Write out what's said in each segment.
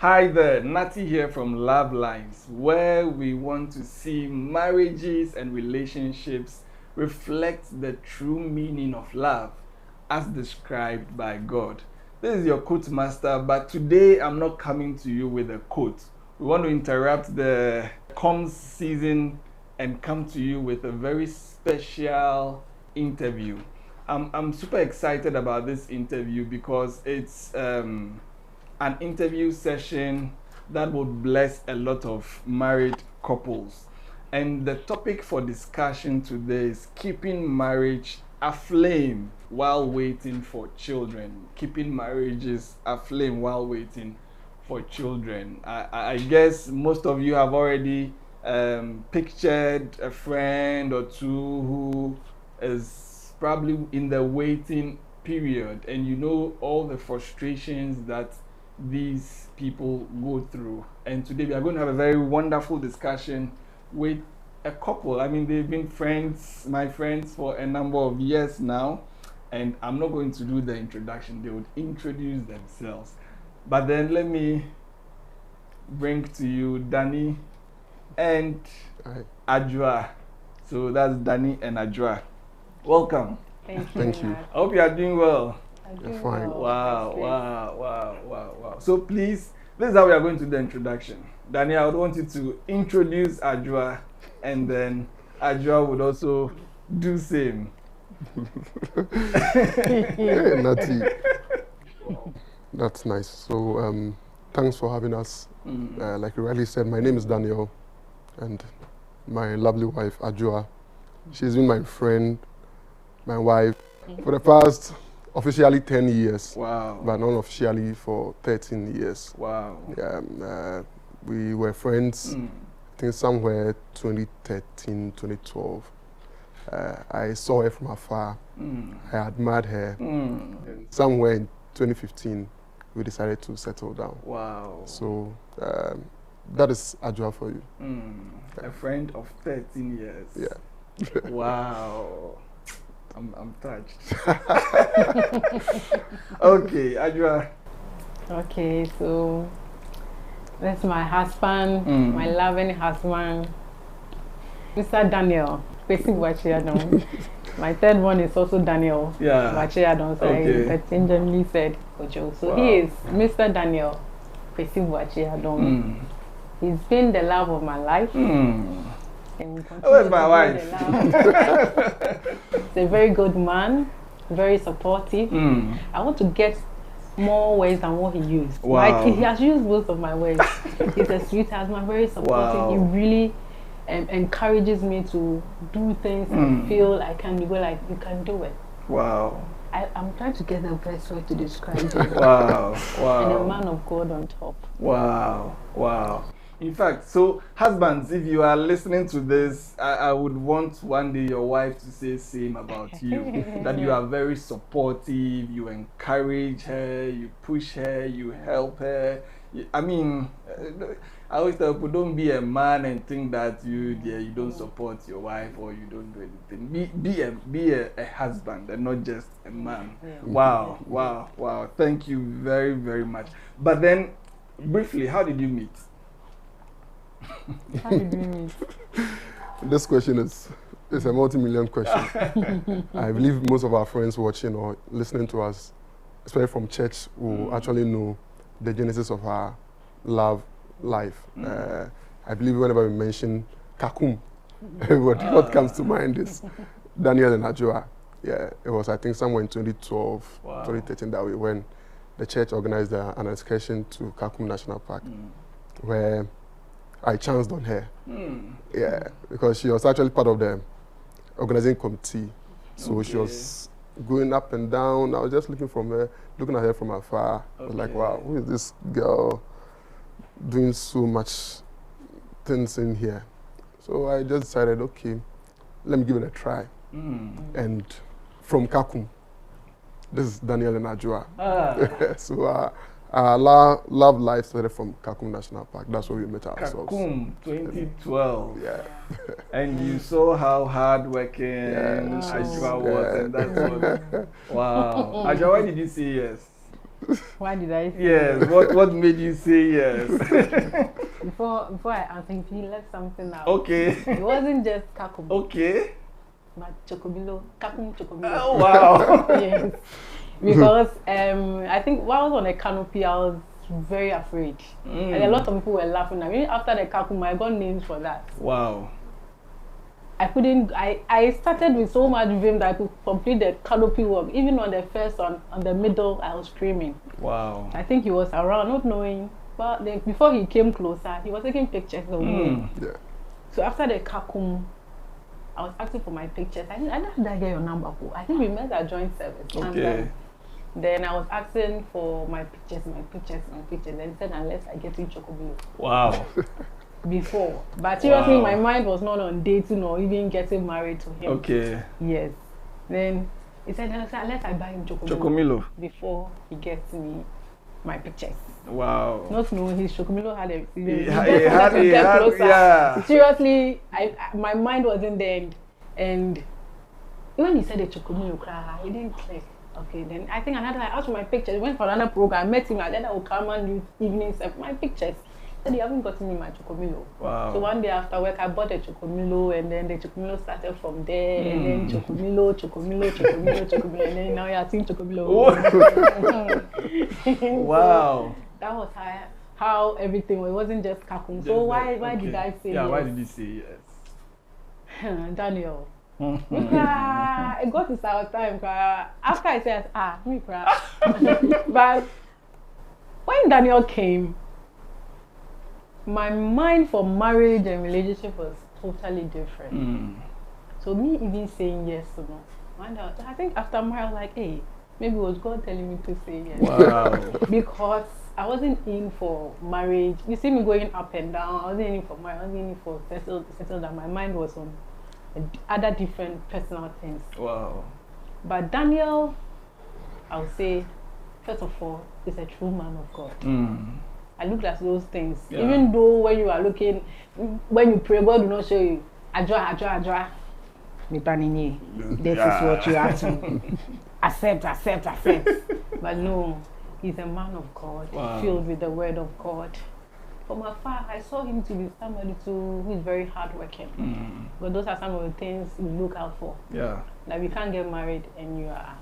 Hi there, Natty here from Love Lines, where we want to see marriages and relationships reflect the true meaning of love as described by God. This is your quote master, but today I'm not coming to you with a quote. We want to interrupt the comms season and come to you with a very special interview. I'm super excited about this interview because it's an interview session that would bless a lot of married couples. And the topic for discussion today is keeping marriage aflame while waiting for children. Keeping marriages aflame while waiting for children. I guess most of you have already pictured a friend or two who is probably in the waiting period, and you know all the frustrations that these people go through. And today we are going to have a very wonderful discussion with a couple. I mean, they've been friends, my friends, for a number of years now, and I'm not going to do the introduction. They would introduce themselves. But then let me bring to you Danny and Adwoa. So that's Danny and Adwoa. Welcome. Thank you. I hope you are doing well. I'm fine. Wow. So please, this is how we are going to do the introduction. Danny, I would want you to introduce Adwoa, and then Adwoa would also do same. Hey, Natty. That's nice. So thanks for having us. Like you rightly said, my name is Daniel, and my lovely wife, Adwoa. She's been my friend, my wife, for the past officially 10 years. Wow. But unofficially for 13 years. Wow. Yeah, we were friends, I think somewhere 2013, 2012. I saw her from afar. I admired her. And somewhere in 2015, we decided to settle down. Wow. So that is Adwoa for you. A friend of 13 years. Yeah. Wow. I'm touched. Okay, Adwoa. Okay, so that's my husband, my loving husband, Mr. Daniel. My third one is also Daniel. Yeah. Bachiadon, so Okay. I interchangeably said Ojo. So Wow. he is Mr. Daniel Bachiadon. He's been the love of my life. And will continue Where's my to be wife? the love. He's a very good man, very supportive. I want to get more words than what he used. Wow. Like, he has used most of my words. He's a sweetheart, man, very supportive. Wow. He really encourages me to do things and feel I can go like, you can do it. Wow. I'm trying to get the best way to describe him. Wow. And a Wow. man of God on top. Wow. In fact, so husbands, if you are listening to this, I would want one day your wife to say same about you. That you are very supportive, you encourage her, you push her, you help her. I mean, I always tell people, don't be a man and think that you don't support your wife or you don't do anything. Be a husband and not just a man. Wow. Thank you very, very much. But then, briefly, how did you meet? How did we meet? This question is a multi-million question. I believe most of our friends watching or listening to us, especially from church, will actually know the genesis of our love life. I believe whenever we mention Kakum, what comes to mind is Daniel and Adwoa. Yeah, it was, I think, somewhere in 2012, 2013 that we went. The church organized an excursion to Kakum National Park, where I chanced on her. Yeah, because she was actually part of the organizing committee. So she was going up and down. I was just looking at her from afar. I was like, wow, who is this girl doing so much things in here? So I just decided, okay, let me give it a try. And from Kakum, this is Daniel and Adwoa. So our love life started from Kakum National Park. That's where we met ourselves. Kakum, 2012. Yeah. And you saw how hardworking Adwoa was, and that's what. Wow. Adwoa, why did you say yes? Why did I say Yes. yes? What made you say yes? Before I answer, if he left something out. Okay. It wasn't just kakum, Okay. but chocomilo, kakum chocomilo. Oh wow. Yes. Because I think while I was on the canopy, I was very afraid. And a lot of people were laughing at me. After the kakum, I got names for that. Wow. I started with so much vim that I could complete the canopy work. Even on the first, on the middle, I was screaming. Wow. I think he was around, not knowing. But then before he came closer, he was taking pictures of me. Yeah. So after the kakum, I was asking for my pictures. I didn't get your number. I think we met at joint service. Okay. And then I was asking for my pictures. Then he said, unless I get you chocobilo. Wow. Before. But seriously, Wow. my mind was not on dating or even getting married to him. Okay. Yes. Then he said, unless I buy him chocobilo. Chocomilo. Before he gets me my pictures. Wow. Not knowing his chocomilo had a He had closer. yeah. Seriously, my mind wasn't there. And when he said the chocomilo cry, he didn't click. Okay, then I think another, I asked for my pictures. Went for another program, met him, and then I would come and do evenings, my pictures. He said, you haven't gotten me my chocomilo. Wow. So one day after work, I bought a chocomilo, and then the chocomilo started from there, and then chocomilo, and then now you're seeing chocomilo. Wow. So that was how everything was. It wasn't just kakum. So why did I say yes? Why did you say yes? Daniel. It got to our time. After I said, me cry. But when Daniel came, my mind for marriage and relationship was totally different. So me even saying yes or no, I think after marriage, I was like, hey, maybe it was God telling me to say yes. Wow. Because I wasn't in for marriage. You see me going up and down. I wasn't in for marriage. I wasn't in for settle down. My mind was on other different personal things. Wow. But Daniel, I would say, first of all, is a true man of God. I looked at those things. Yeah. Even though when you are looking, when you pray, God will not show you. Adwoa. This is what you have to accept. But no, he's a man of God, filled with the word of God. From afar, I saw him to be somebody who is very hardworking. But those are some of the things we look out for. Yeah. That we can't get married and you are.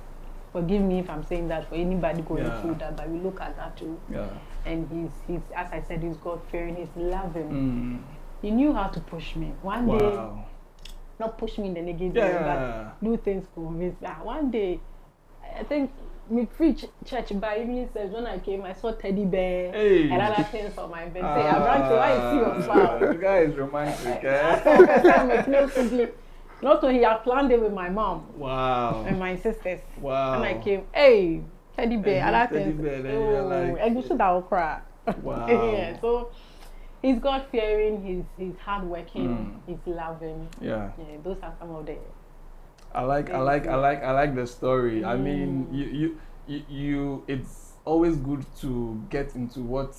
Forgive me if I'm saying that for anybody going through that, but we look at that too. Yeah. And he's as I said, he's God-fearing, he's loving. He knew how to push me. One day, not push me in the negative, but do things for me. One day, I think we preach church by evening service. When I came, I saw teddy bear and other things on my bed. Say, Abrante, why you see your smile? The guy is romantic. Not so he had planned it with my mom. Wow. And my sisters. Wow. When I came, hey, teddy bear, other things. I go to that cry. Wow. Yeah. So he's God fearing, he's hardworking, he's loving. Yeah. Yeah. Those are some of the. I like the story. I mean, you. It's always good to get into what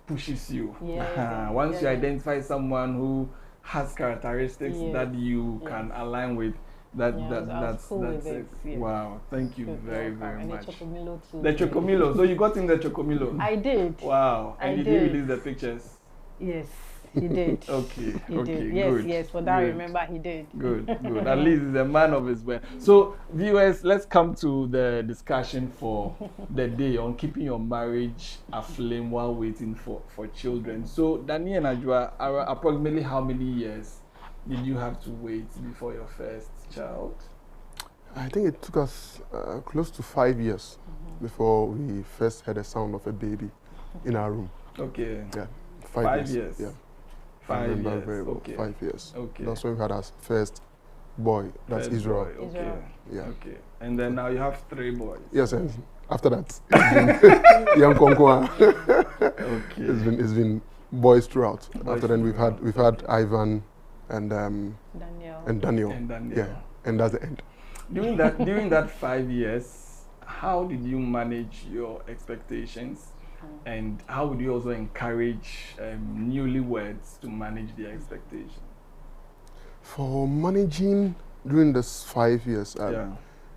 pushes you. Yeah. Once you identify someone who has characteristics that you can align with, that's cool with it. Yeah. Wow, thank you very much. The chocomilo too. The chocomilo. So you got in the chocomilo. I did. Wow. And did you release the pictures? Yes. He did. Okay. Did. Good. Yes. For that, I remember he did. Good. At least he's a man of his word. So, viewers, let's come to the discussion for the day on keeping your marriage aflame while waiting for children. So, Daniel and Adwoa, approximately how many years did you have to wait before your first child? I think it took us close to 5 years before we first heard the sound of a baby in our room. Okay. Yeah. 5 years. Yeah. 5 years. Very well. Okay. 5 years. Okay. That's when we had our first boy. That's First Israel. boy. Okay. Israel. Yeah. Okay. And then now you have 3 boys. Yes, and after that, it's been young Konkwa. Okay. It's been boys throughout. Boys after then, we've had Ivan and Daniel. Yeah. And that's the end. During that 5 years, how did you manage your expectations? And how would you also encourage newlyweds to manage their expectations? For managing during this 5 years,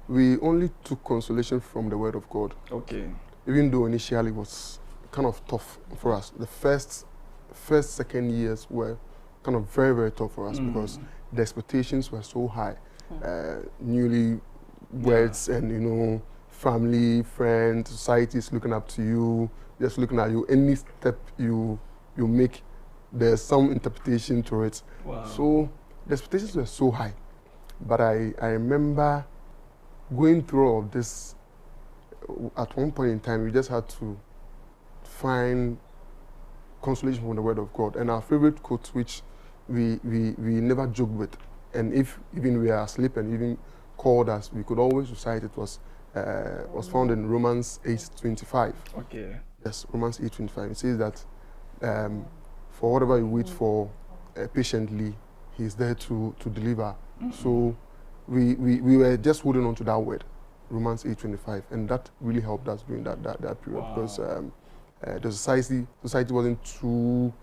we only took consolation from the Word of God. Okay. even though initially it was kind of tough for us. The first, second years were kind of very, very tough for us because the expectations were so high. Newly weds and, you know, family, friends, societies looking up to you, just looking at you. Any step you make, there's some interpretation to it. Wow. So the expectations were so high. But I remember going through all of this. At one point in time, we just had to find consolation from the Word of God. And our favorite quote, which we never joke with, and if even we are asleep and even called us, we could always recite it, was found in Romans 8:25. Okay. Yes, Romans 8:25. It says that for whatever you wait for patiently, He is there to deliver. So we were just holding on to that word, Romans 8:25, and that really helped us during that period. Wow. Because the society wasn't too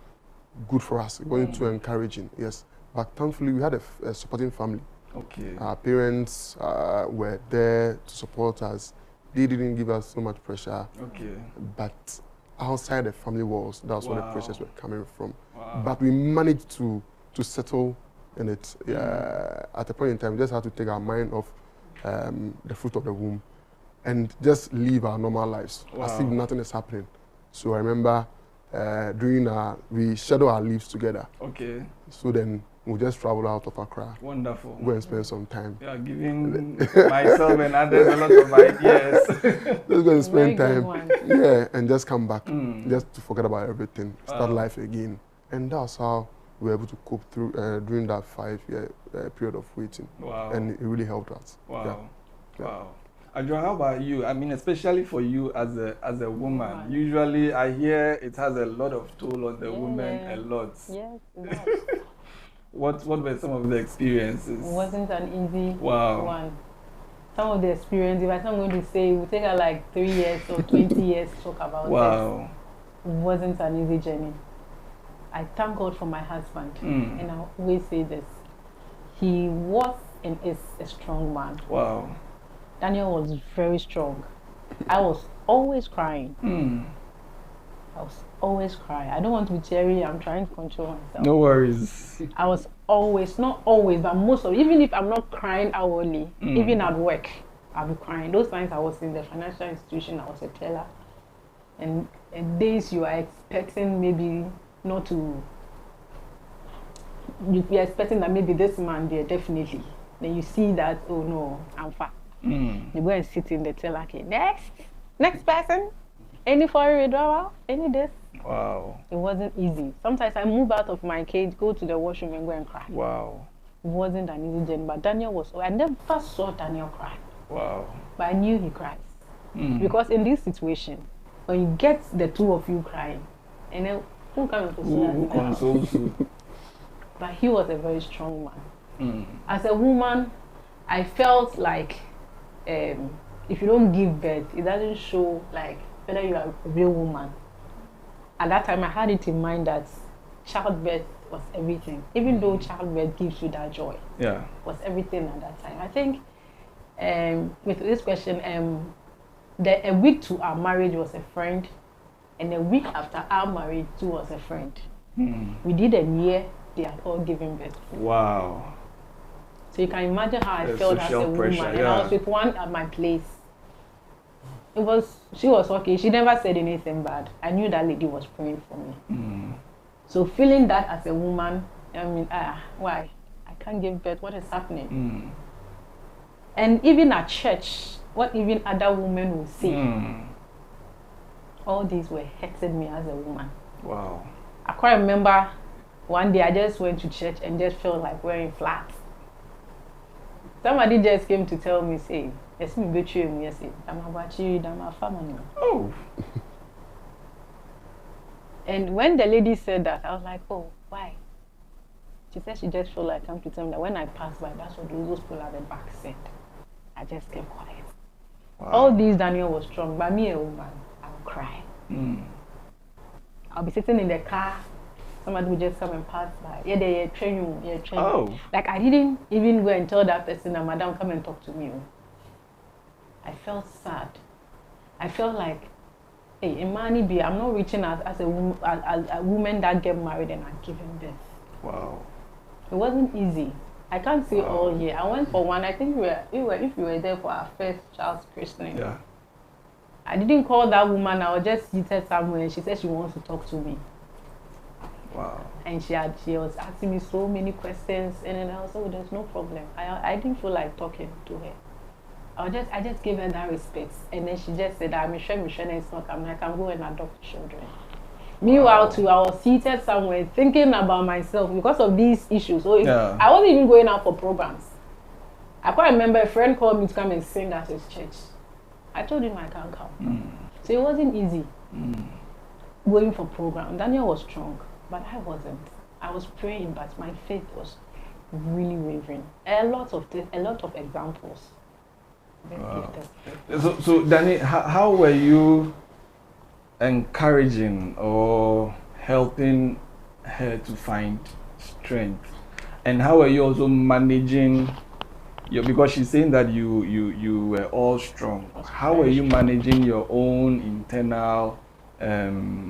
good for us. It wasn't too encouraging. Yes, but thankfully we had a supporting family. Okay. Our parents were there to support us. They didn't give us so much pressure. Okay. But outside the family walls, that's where the Wow. pressures were coming from. Wow. But we managed to settle in it. At a point in time, we just had to take our mind off the fruit of the womb and just live our normal lives as if Wow. nothing is happening. So I remember we schedule our leaves together. Okay. So then we just travel out of Accra, Wonderful. go and spend some time. You are giving myself and others a lot of ideas. Just go and spend Very good time. one. Yeah, and just come back, just to forget about everything, start Wow. life again. And that's how we were able to cope through during that 5-year period of waiting. Wow. And it really helped us. Wow. Yeah. Wow. Adwoa, how about you? I mean, especially for you as a woman. Usually I hear it has a lot of toll on the woman, a lot. Yes, it was. What were some of the experiences? It wasn't an easy Wow. one. Some of the experience, if I'm going to say, it would take her like 3 years or 20 years to talk about Wow. it. It wasn't an easy journey. I thank God for my husband. And I always say this. He was and is a strong man. Wow. Daniel was very strong. I was always crying. I was always crying. I don't want to be teary. I'm trying to control myself. No worries. I was always, not always, but most of, even if I'm not crying outwardly, even at work, I'll be crying. Those times I was in the financial institution, I was a teller. And days you are expecting maybe not to, you're expecting that maybe this man there, definitely. Then you see that, oh no, I'm fat. You go and sit in the teller, okay, next person. Any foreign withdrawal? Any this? Wow. It wasn't easy. Sometimes I move out of my cage, go to the washroom and go and cry. Wow. It wasn't an easy journey, but Daniel was, I never saw Daniel cry. Wow. But I knew he cries. Because in this situation, when you get the two of you crying, and then who comes to Who consoles you? But he was a very strong man. As a woman, I felt like if you don't give birth, it doesn't show like whether you are a real woman. At that time, I had it in mind that childbirth was everything. Even though childbirth gives you that joy, was everything at that time. I think with this question, a week to our marriage was a friend, and a week after our marriage too was a friend. We did a year, they had all given birth. Wow. So you can imagine how I felt as a woman. And I was with one at my place. She was okay. She never said anything bad. I knew that lady was praying for me. So feeling that as a woman, I mean, why? I can't give birth. What is happening? And even at church, what even other women will say, all these were hurting me as a woman. Wow. I quite remember one day I just went to church and just felt like wearing flats. Somebody just came to tell me, say, yes, me betray me, yes, I'm about you, I'm a family. Oh. And when the lady said that, I was like, oh, why? She said she just felt like come to tell me that when I passed by, that's what those people at the back said. I just kept quiet. Wow. All these, Daniel was strong, but me, a woman, I would cry. I'll be sitting in the car, somebody would just come and pass by. Yeah, they train you, Oh. Like I didn't even go and tell that person that, madam, come and talk to me. I felt sad. I felt like hey, Imani B, I'm not reaching out as a woman that get married and are giving birth. Wow. It wasn't easy. I can't say all year. I went for one. I think if you were there for our first child's christening. Yeah. I didn't call that woman. I was just seated somewhere. She said she wants to talk to me. Wow. And she was asking me so many questions, and then I was like, oh, there's no problem. I didn't feel like talking to her. I just gave her that respect, and then she just said, I'm sure it's not coming. I can go and adopt children. Meanwhile, too, I was seated somewhere thinking about myself because of these issues. So I wasn't even going out for programs. I quite remember a friend called me to come and sing at his church. I told him I can't come. So it wasn't easy going for program. Daniel was strong, but I wasn't. I was praying, but my faith was really wavering. A lot of examples. Wow. So Danny, how were you encouraging or helping her to find strength, and how are you also managing your, because she's saying that you were all strong, how are you managing your own internal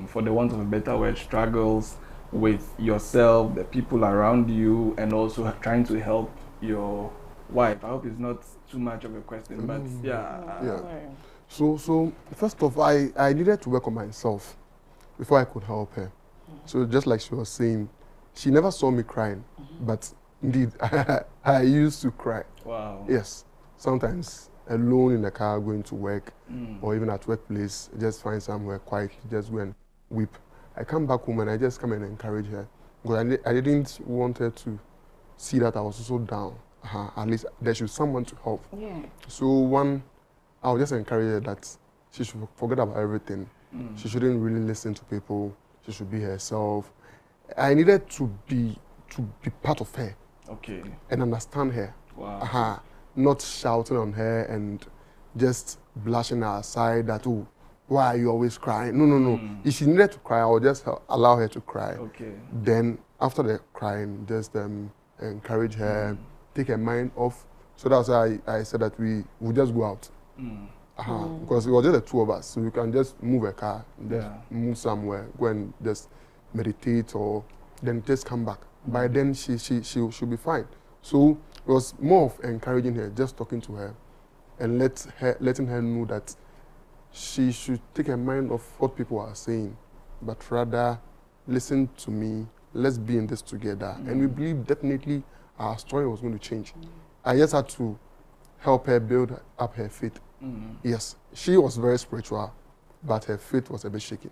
for the want of a better word, struggles with yourself, the people around you, and also trying to help your wife? I hope it's not too much of a question, but yeah. So first off, I needed to work on myself before I could help her. So just like she was saying, she never saw me crying, but indeed, I used to cry. Wow. Yes. Sometimes alone in the car going to work, or even at workplace, just find somewhere quiet, just go and weep. I come back home and I just come and encourage her, because I didn't want her to see that I was also down. At least there should be someone to help. Yeah. So I would just encourage her that she should forget about everything. She shouldn't really listen to people. She should be herself. I needed to be part of her. Okay. And understand her. Wow. Not shouting on her and just blushing her aside that, oh, why are you always crying? No. If she needed to cry, I would just allow her to cry. Okay. Then after the crying, just encourage her, take her mind off. So that's why I said that we would just go out. Because it was just the two of us, so you can just move a car, just move somewhere, go and just meditate, or then just come back. By then she'll be fine. So it was more of encouraging her, just talking to her, and letting her know that she should take her mind off what people are saying, but rather listen to me. Let's be in this together. And we believe definitely our story was going to change. I just had to help her build up her faith. Yes, she was very spiritual, but her faith was a bit shaky.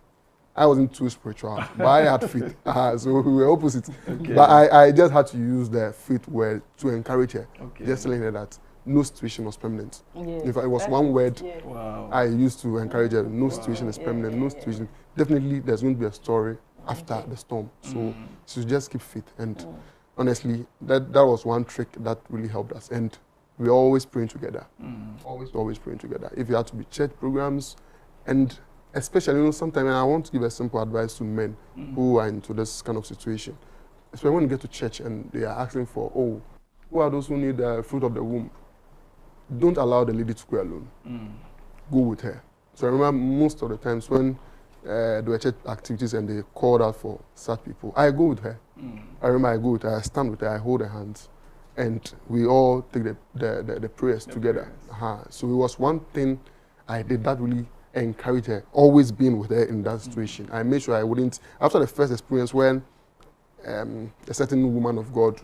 I wasn't too spiritual, but I had faith. So we were opposite. Okay. But I just had to use the faith word to encourage her. Okay. Just telling her that no situation was permanent. Yes. In fact, it was one word I used to encourage her. No situation is permanent. No situation. Definitely, there's going to be a story after the storm. So she should just keep faith. And honestly, that was one trick that really helped us. And we're always praying together. Always praying together. If you have to be church programs, and especially, sometimes I want to give a simple advice to men who are into this kind of situation. Especially when you get to church and they are asking for, oh, who are those who need the fruit of the womb? Don't allow the lady to go alone. Go with her. So I remember most of the times when there were church activities and they called out for such people, I go with her. I remember I go with her, I stand with her, I hold her hands, and we all take the prayers together. So it was one thing I did that really encouraged her, always being with her in that situation. I made sure I wouldn't, after the first experience when a certain woman of God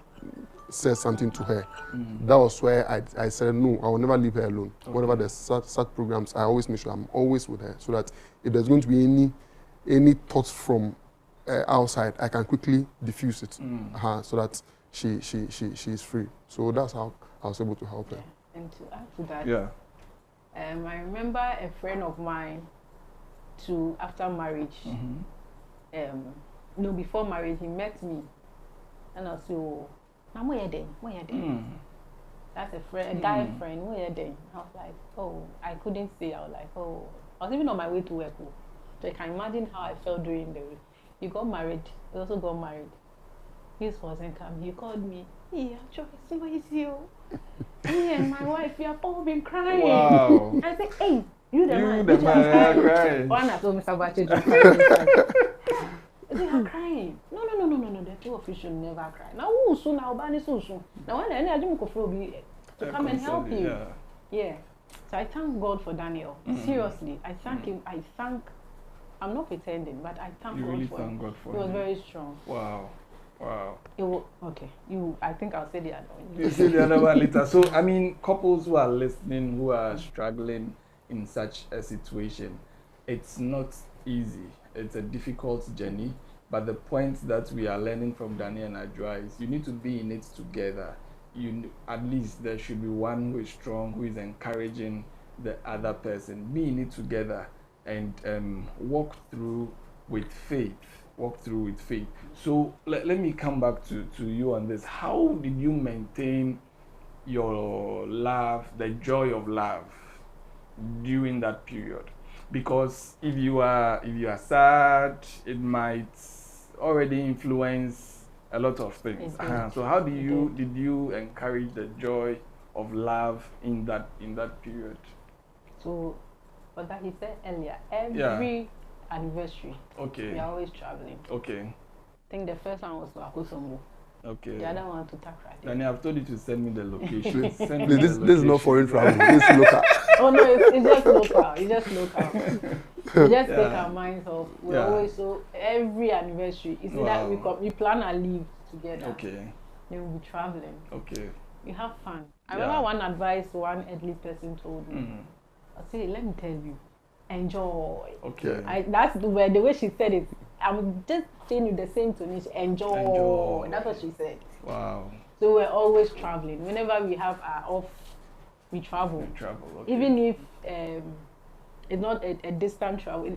said something to her, that was where I said, no, I will never leave her alone. Whenever there's such programs, I always make sure I'm always with her, so that if there's going to be any thoughts from outside, I can quickly diffuse it, so that she is free. So that's how I was able to help her. And to add to that, I remember a friend of mine, after marriage, before marriage, he met me, and I was so, where you then? That's a friend, a guy friend, where you then? I was like, oh, I couldn't say. I was like, oh, I was even on my way to work. So I can imagine how I felt during the week. He got married. He also got married. His wasn't coming. He called me. Yeah, Joyce, where is you? Me and my wife, we have all been crying. Wow. I said, hey, You the man crying. One I told Mr. Bache to cry. They are crying. No. The two of you should never cry. Now who soon now bani soon. Now when any ajum ko be to come and help you. Yeah. So I thank God for Daniel. Seriously, I thank him. I'm not pretending, but I thank God really for thank him. God for He was him. very strong. Wow. Okay. I think I'll say the other one. You say the other one later. So, I mean, couples who are listening, who are struggling in such a situation, it's not easy. It's a difficult journey. But the point that we are learning from Daniel and Adwoa is you need to be in it together. At least there should be one who is strong, who is encouraging the other person. Be in it together and walk through with faith. So let me come back to you on this. How did you maintain your love, the joy of love during that period? Because if you are sad, it might already influence a lot of things. So how did you encourage the joy of love in that period? So what that he said earlier, every anniversary, we are always traveling. Okay. I think the first one was to Akosombo. Okay. The other one to Takra. Danny, I've told you to send me the location. This is not foreign travel. This is local. Oh no, it's just local. We just take our minds off. We're always so every anniversary. It's that we plan our leave together. Okay. Then we'll be traveling. Okay. We have fun. I remember one advice one elderly person told me. I said, let me tell you, enjoy. Okay. That's the way she said it. I'm just saying you the same to me. Enjoy. That's what she said. Wow. So we're always traveling. Whenever we have our off, we travel. Okay. Even if it's not a distant travel,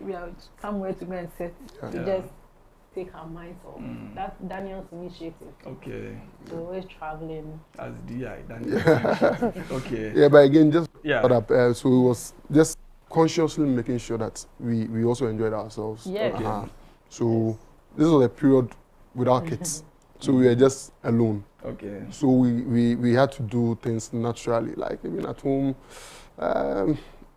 we are somewhere to go and sit. We just take our minds off. That's Daniel's initiative. Okay. So always traveling. As DI, Daniel. Okay. Yeah, but again, just so it was just consciously making sure that we also enjoyed ourselves. Yes. So this was a period without kids. So we were just alone. Okay. So we had to do things naturally, like even at home.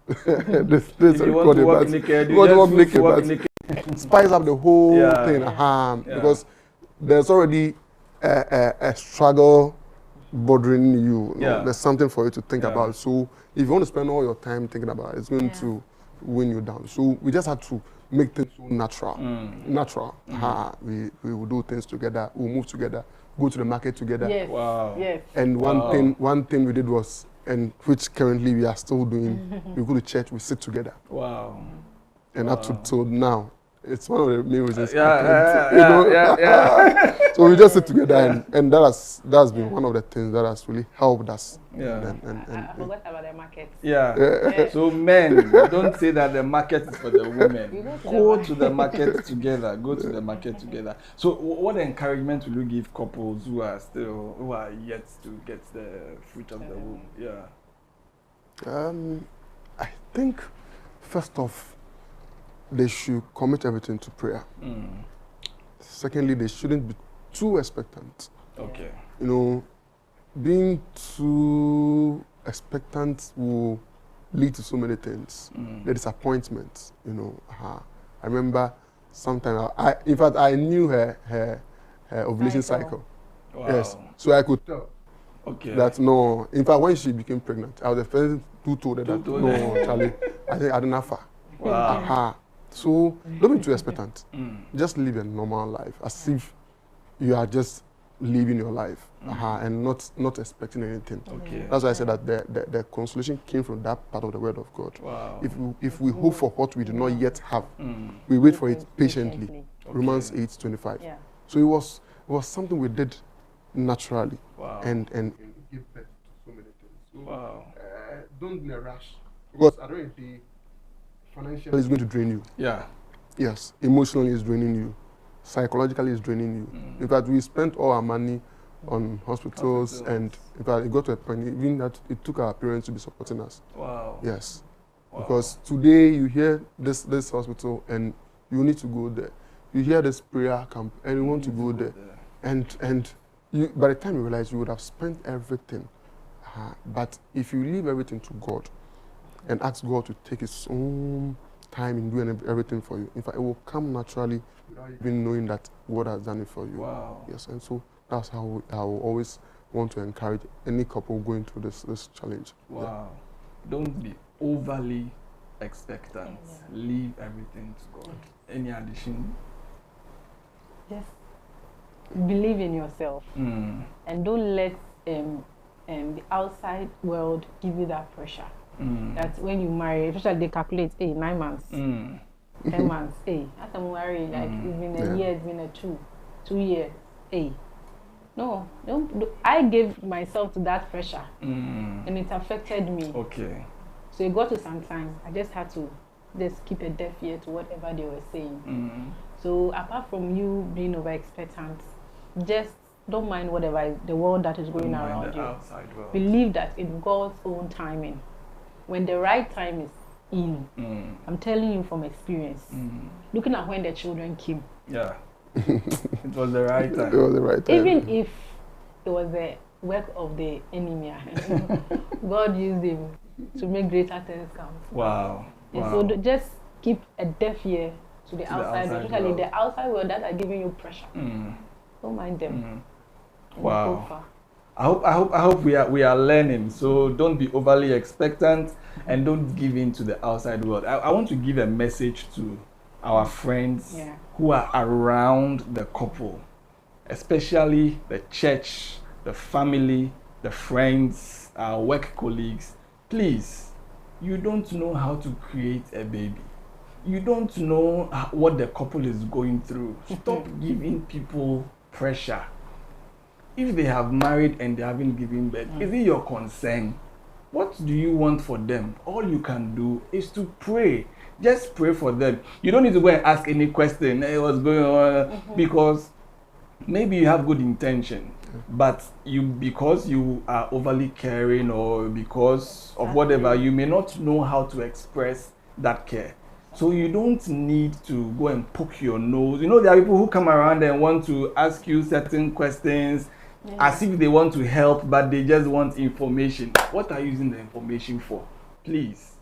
This if you want to walk naked, you walk naked. Spice up the whole thing, because there's already a struggle bothering you. There's something for you to think about. So if you want to spend all your time thinking about it, it's going to win you down. So we just had to make things so natural. We will do things together. We'll move together. Go to the market together. Yes. Wow. Yes. And one thing we did was, and which currently we are still doing, we go to church, we sit together. Wow. And up to till now, it's one of the main reasons. So we just sit together, and that's been one of the things that has really helped us. I forgot about the market. So men, don't say that the market is for the women. Go to the market together. Go to the market together. So what encouragement will you give couples who are yet to get the fruit of the womb? I think first off, they should commit everything to prayer. Secondly, they shouldn't be too expectant. Okay. Being too expectant will lead to so many things. The disappointment, I remember sometime, in fact, I knew her ovulation cycle. Wow. Yes. So I could tell that no, in fact, when she became pregnant, I was the first who told her that, no, Charlie, I think I don't have her. Wow. So don't be too expectant. Just live a normal life, as if you are just living your life and not expecting anything. Okay. That's why I said that the consolation came from that part of the word of God. Wow. If we hope for what we do not yet have, we wait for it patiently. Okay. Romans 8:25. Yeah. So it was something we did naturally. Wow. And give birth to so many things. So, wow. Don't be in a rush, because I don't think financially is going to drain you. Yeah. Yes. Emotionally is draining you. Psychologically is draining you. In fact, we spent all our money on hospitals, and in fact, it got to a point even that it took our parents to be supporting us. Wow. Yes. Wow. Because today you hear this hospital and you need to go there. You hear this prayer camp and you want to go there. And you, by the time you realize you would have spent everything, but if you leave everything to God, and ask God to take His own time in doing everything for you. In fact, it will come naturally without even knowing that God has done it for you. Wow. Yes, and so that's how I will always want to encourage any couple going through this challenge. Wow. Yeah. Don't be overly expectant. Leave everything to God. Any addition? Just believe in yourself and don't let the outside world give you that pressure. That when you marry, especially they calculate, 9 months, 10 months, after married, like it's been a year, it's been a 2 years, No, don't. I gave myself to that pressure, and it affected me. Okay. So it got to some time, I just had to just keep a deaf ear to whatever they were saying. So apart from you being over expectant, just don't mind whatever the world that is going around you. Believe that in God's own timing, when the right time is in, I'm telling you from experience, looking at when the children came. Yeah. It was the right time. It was the right time. Even if it was the work of the enemy, God used him to make greater things come. Wow. And so just keep a deaf ear to the outside world, especially the outside world that are giving you pressure. Don't mind them. Wow. I hope we are learning. So don't be overly expectant and don't give in to the outside world. I want to give a message to our friends who are around the couple, especially the church, the family, the friends, our work colleagues. Please, you don't know how to create a baby. You don't know what the couple is going through. Stop giving people pressure. If they have married and they haven't given birth, is it your concern? What do you want for them? All you can do is to pray. Just pray for them. You don't need to go and ask any question, hey, what's going on? Because maybe you have good intention, but because you are overly caring or because of whatever, you may not know how to express that care. So you don't need to go and poke your nose. You know, there are people who come around and want to ask you certain questions as if they want to help, but they just want information. What are you using the information for? Please,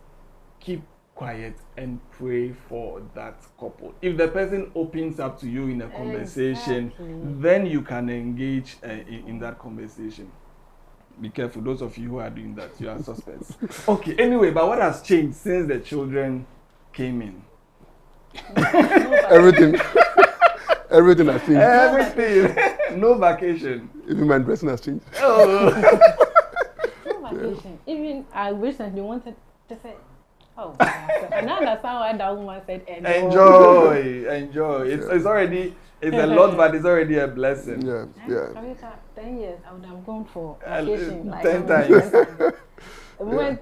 keep quiet and pray for that couple. If the person opens up to you in a conversation, then you can engage in that conversation. Be careful, those of you who are doing that, you are suspects. Okay, anyway, but what has changed since the children came in? Everything has changed. Everything. No vacation. Even my dressing has changed. No vacation. Even I recently wanted to say, and I understand why that woman said enjoy. It's already, it's a lot, but it's already a blessing. Yeah. 10 years, I would have gone for vacation. 10 times.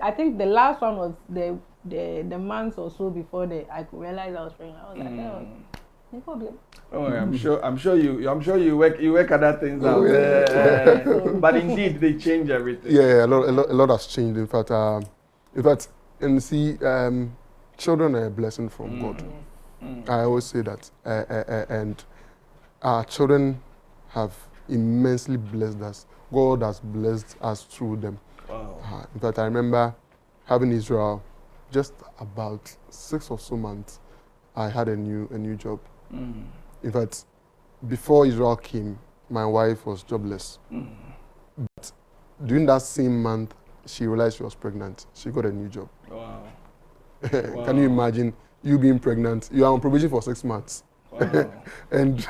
I think the last one was the months or so before I realized I was pregnant. I was like, no problem. Oh, I'm sure you work other things out. But indeed, they change everything. Yeah, a lot has changed. In fact, and see, children are a blessing from God. I always say that, and our children have immensely blessed us. God has blessed us through them. Wow. In fact, I remember having Israel just about 6 or so months. I had a new job. In fact, before Israel came, my wife was jobless. But during that same month, she realized she was pregnant. She got a new job. Wow. Can you imagine you being pregnant? You are on probation for 6 months. Wow. And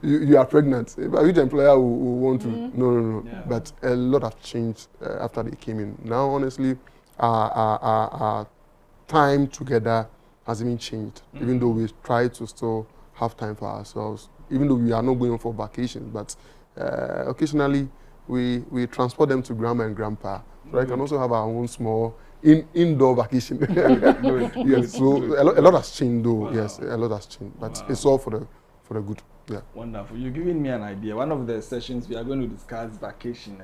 you are pregnant. Which employer will want to? No. Yeah. But a lot have changed after they came in. Now, honestly, our time together has even changed. Even though we try to still have time for ourselves, even though we are not going for vacations, but occasionally we transport them to grandma and grandpa. So I can also have our own small indoor vacation. Yes, so a lot has changed though. Wow. Yes, a lot has changed, but it's all for the good. Yeah. Wonderful. You're giving me an idea. One of the sessions we are going to discuss vacation,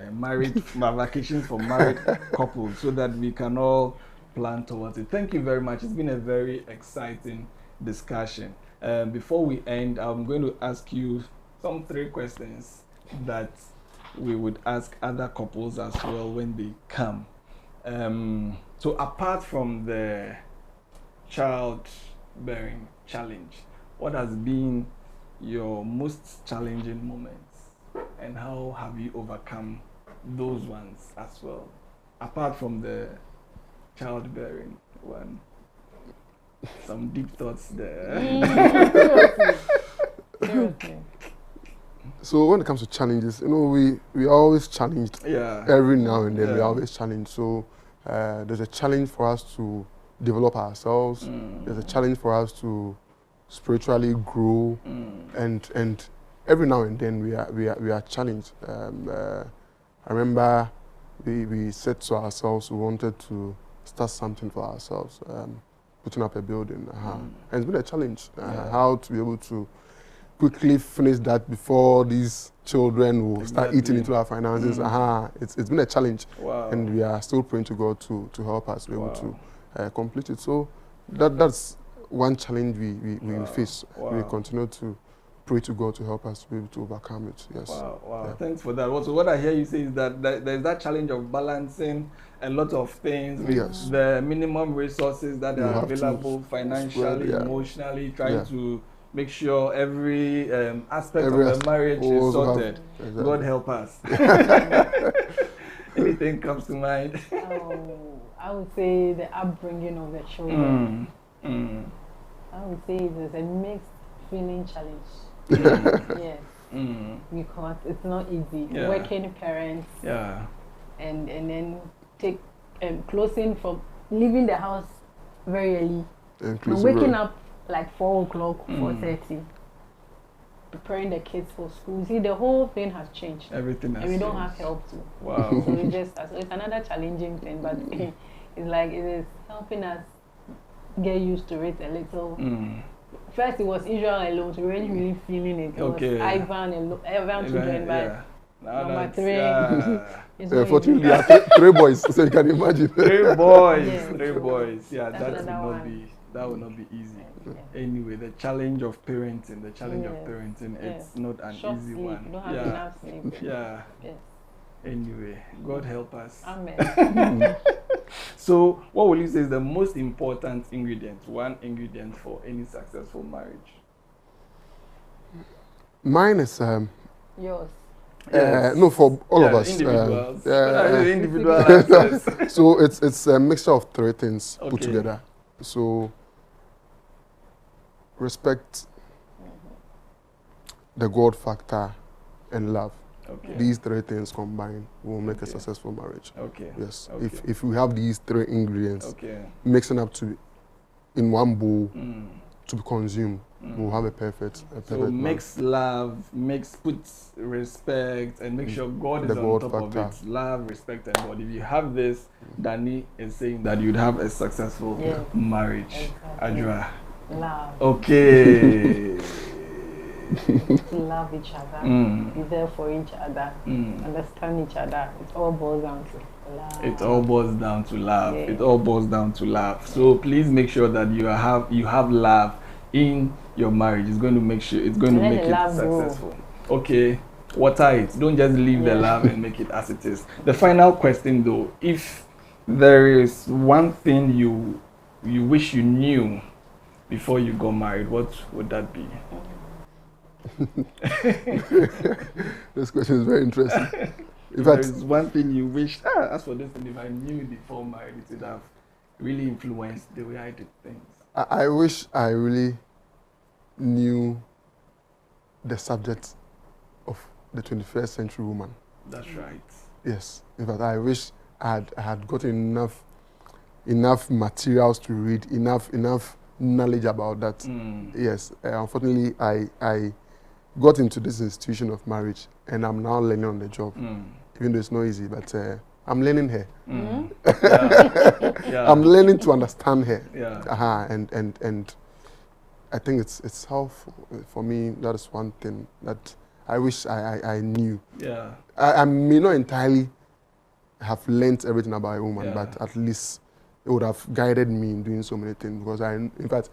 vacations for married couples, so that we can all plan towards it. Thank you very much. It's been a very exciting discussion. Before we end, I'm going to ask you some 3 questions that we would ask other couples as well when they come. So apart from the childbearing challenge, what has been your most challenging moments, and how have you overcome those ones as well, apart from the childbearing one? Some deep thoughts there. Seriously. So when it comes to challenges, we are always challenged. Yeah. Every now and then we Yeah. are always challenged. So there's a challenge for us to develop ourselves. There's a challenge for us to spiritually grow, and every now and then we are challenged. I remember we said to ourselves we wanted to start something for ourselves, putting up a building, and it's been a challenge how to be able to quickly finish that before these children will start eating into our finances. It's been a challenge. Wow. And we are still praying to God to help us be able to complete it. So that's one challenge we face. We continue to pray to God to help us be able to overcome it. Yes. Wow. Yeah. Thanks for that. Also, what I hear you say is that there's that challenge of balancing a lot of things with the minimum resources that are available financially, emotionally, trying to make sure every aspect of the marriage is sorted. God help us. Anything comes to mind? I would say the upbringing of the children. I would say it is a mixed feeling challenge. Yes. Because it's not easy. Working parents. And then closing from leaving the house very early. And waking up like 4 o'clock, 4:30. Preparing the kids for school. See, the whole thing has changed. Everything has changed. And we don't have help too. Wow. So it's another challenging thing, but it's like it is helping us get used to it a little. First, it was Israel alone, so we weren't really feeling it. It was Ivan children, but number 3. Fortunately, there are 3 boys, so you can imagine. 3 boys. 3 boys. Yeah, that would not be easy. Anyway, the challenge of parenting, it's not an easy one. You don't have enough sleep. Anyway, God help us. Amen. So, what will you say is the most important ingredient, one ingredient for any successful marriage? Mine is yours. No, for all of us. Individuals. Individual answers. So it's a mixture of 3 things put together. So respect, the God factor, and love. These 3 things combined will make a successful marriage. Yes. If we have these 3 ingredients mixing up to in one bowl to be consumed, we'll have a perfect so mix love, put respect, and make sure God is on top of it. Love, respect, and God. If you have this, Danny is saying that you'd have a successful marriage. Adwoa. Love. Okay. Love each other, be there for each other, understand each other. It all boils down to love. It all boils down to love. It all boils down to love. So please make sure that you have love in your marriage. It's going to make it successful. Okay, water it. Don't just leave the love and make it as it is. The final question though, if there is one thing you wish you knew before you got married, what would that be? This question is very interesting. If there is one thing you wish, as for this thing, if I knew it before marriage, it would have really influenced the way I did things. I wish I really knew the subject of the 21st century woman. That's right. Yes. In fact, I wish I had gotten enough materials to read, enough knowledge about that. Yes. Unfortunately, I got into this institution of marriage, and I'm now learning on the job. Even though it's not easy, but I'm learning her. I'm learning to understand her. And I think it's helpful for me. That is one thing that I wish I knew. I may not entirely have learnt everything about a woman, but at least it would have guided me in doing so many things. Because in fact,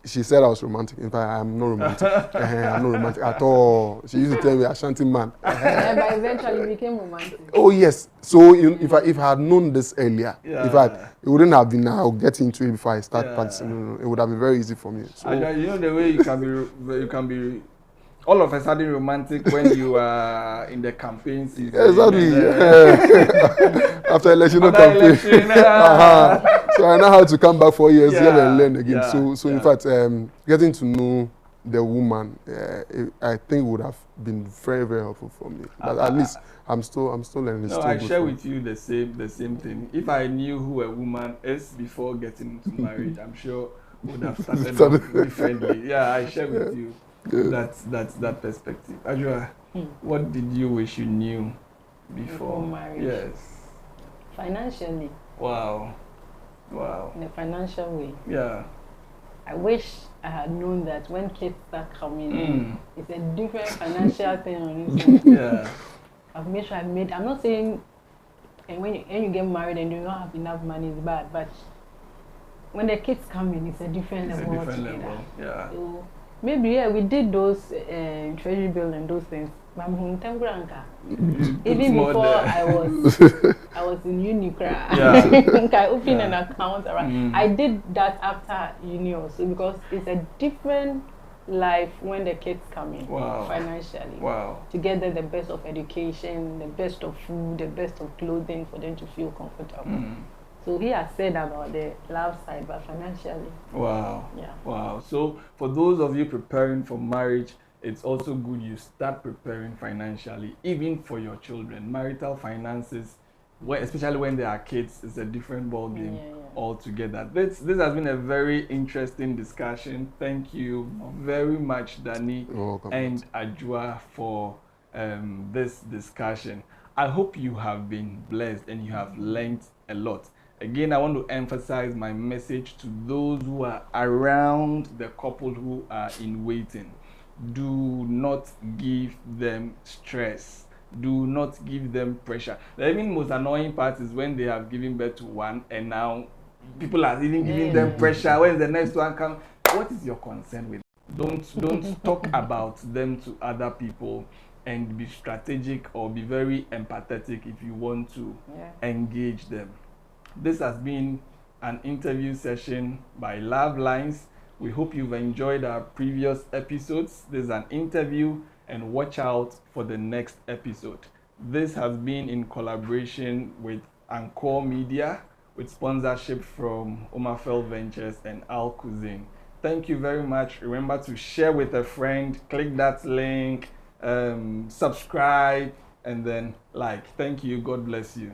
she said I was romantic. In fact, I'm not romantic. I'm not romantic at all. She used to tell me, Ashanti man. Yeah, but eventually you became romantic. Oh yes. So if I had known this earlier, Yeah. in fact, it wouldn't have been. I'll get into it before I start practicing. No, it would have been very easy for me. So, you know the way you can be all of a sudden romantic when you are in the campaign season. Exactly. After election campaign. So I know how to come back 4 years and learn again. So in fact, getting to know the woman, I think would have been very, very helpful for me. But at least I'm still learning. No, I share with you the same thing. If I knew who a woman is before getting into marriage, I'm sure would have started off differently. Yeah, I share with you. That perspective. Adwoa, what did you wish you knew before marriage? Yes. Financially. Wow. In a financial way. Yeah. I wish I had known that when kids start coming in, it's a different financial thing on its own. Yeah. I've made sure I'm not saying when you get married and you don't have enough money is bad, but when the kids come in, it's a different level altogether. Yeah. So, maybe we did those treasury bill and those things. Even before I was in uni, I opened an account around. I did that after uni also because it's a different life when the kids come in financially. Wow. To get the best of education, the best of food, the best of clothing for them to feel comfortable. So he has said about the love side, but financially. Wow. Yeah. Wow. So for those of you preparing for marriage, it's also good you start preparing financially, even for your children. Marital finances, especially when there are kids, is a different ball game altogether. This has been a very interesting discussion. Thank you very much, Danny and Adwoa, for this discussion. I hope you have been blessed and you have learned a lot. Again, I want to emphasize my message to those who are around the couple who are in waiting. Do not give them stress. Do not give them pressure. The even most annoying part is when they have given birth to one and now people are even giving them pressure. When the next one comes, what is your concern with? Don't talk about them to other people, and be strategic or be very empathetic if you want to engage them. This has been an interview session by Love Lines. We hope you've enjoyed our previous episodes. This is an interview, and watch out for the next episode. This has been in collaboration with Anchor Media, with sponsorship from Omafel Ventures and Al Cuisine. Thank you very much. Remember to share with a friend, click that link, subscribe, and then like. Thank you. God bless you.